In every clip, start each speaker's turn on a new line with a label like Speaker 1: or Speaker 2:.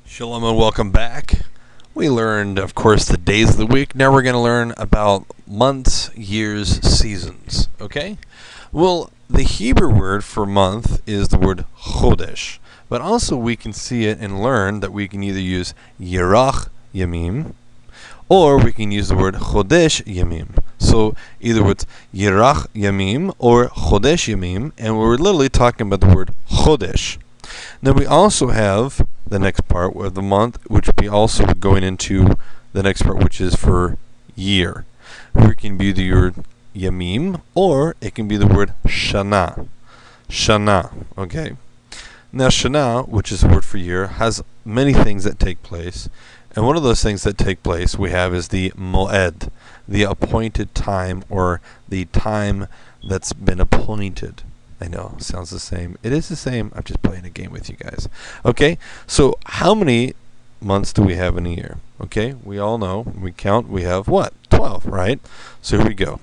Speaker 1: Shalom and welcome back. We learned, of course, the days of the week. Now we're going to learn about months, years, seasons. Okay? Well, the Hebrew word for month is the word chodesh. But also we can see it and learn that we can either use Yerach Yamim or we can use the word Chodesh Yamim. So either it's Yerach Yamim or Chodesh Yamim, and we're literally talking about the word Chodesh. Then we also have the next part of the month, which we also are going into the next part, which is for year. It can be the word Yamim, or it can be the word Shana. Shana, okay? Now Shana, which is the word for year, has many things that take place. And one of those things that take place we have is the Moed, the appointed time, or the time that's been appointed. I know, sounds the same. It is the same. I'm just playing a game with you guys. Okay, so how many months do we have in a year? Okay, we all know, when we count, we have what? 12, right? So here we go.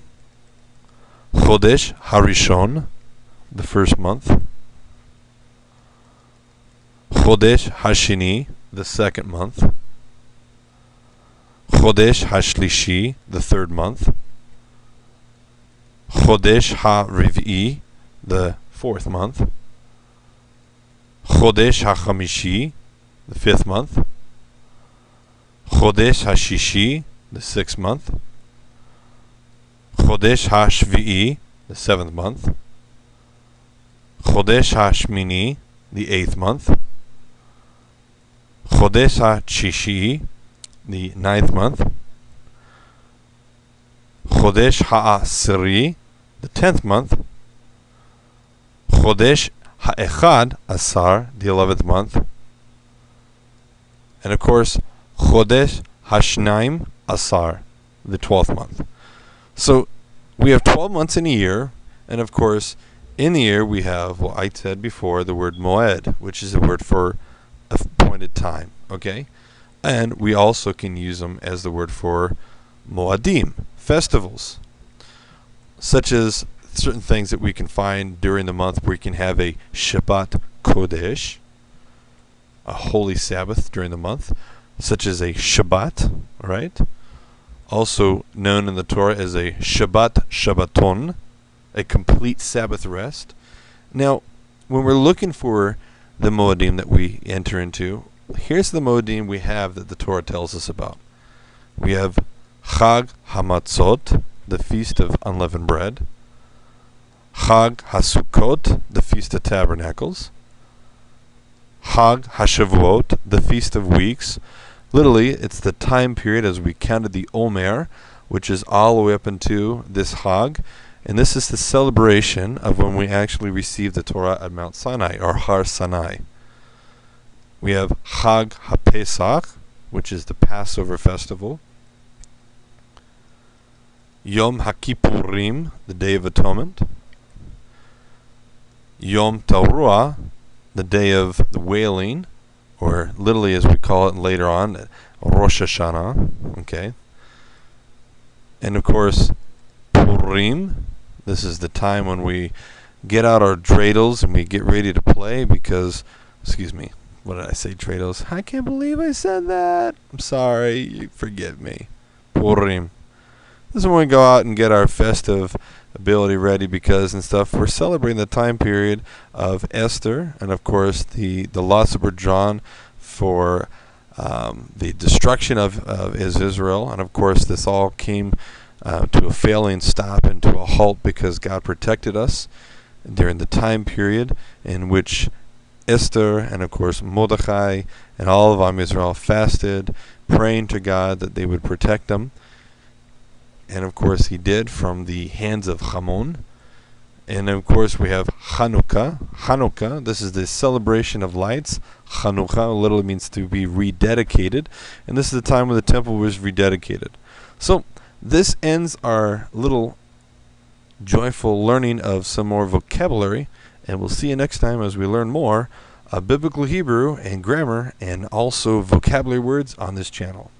Speaker 1: Chodesh Harishon, the first month. Chodesh Hashini, the second month. Chodesh Hashlishi, the third month. Chodesh HaRiv'i, the fourth month. Chodesh HaChamishi, the fifth month. Chodesh HaShishi, the sixth month. Chodesh HaShvi'i, the seventh month. Chodesh HaShmini, the eighth month. Chodesh HaChishi, the ninth month. Chodesh HaAsiri, the 10th month. Chodesh HaEchad Asar, the 11th month. And of course, Chodesh HaShnaim Asar, the 12th month. So we have 12 months in a year, and of course, in the year we have, well, I said before, the word Moed, which is the word for appointed time, okay? And we also can use them as the word for Moadim, festivals, such as certain things that we can find during the month where we can have a Shabbat Kodesh, a holy Sabbath during the month, such as a Shabbat, right? Also known in the Torah as a Shabbat Shabbaton, a complete Sabbath rest. Now, when we're looking for the Moedim that we enter into, here's the Moedim we have that the Torah tells us about. We have Chag HaMatzot, the Feast of Unleavened Bread. Chag HaSukkot, the Feast of Tabernacles. Chag HaShavuot, the Feast of Weeks. Literally, it's the time period as we counted the Omer, which is all the way up into this Chag. And this is the celebration of when we actually received the Torah at Mount Sinai, or Har Sinai. We have Chag HaPesach, which is the Passover festival. Yom HaKippurim, the Day of Atonement. Yom Teruah, the Day of the Wailing, or literally as we call it later on, Rosh Hashanah, okay? And of course, Purim, this is the time when we get out our dreidels and we get ready to play because, excuse me, what did I say, dreidels? I can't believe I said that. I'm sorry, you forgive me. Purim. This is when we go out and get our festive ability ready because and stuff. We're celebrating the time period of Esther and of course the lots that were drawn for the destruction of Israel, and of course this all came to a failing stop and to a halt because God protected us during the time period in which Esther and of course Mordechai and all of Am Yisrael fasted, praying to God that they would protect them. And of course he did from the hands of Hamon. And of course we have Hanukkah. Hanukkah, this is the celebration of lights. Hanukkah literally means to be rededicated. And this is the time when the temple was rededicated. So this ends our little joyful learning of some more vocabulary. And we'll see you next time as we learn more of Biblical Hebrew and grammar and also vocabulary words on this channel.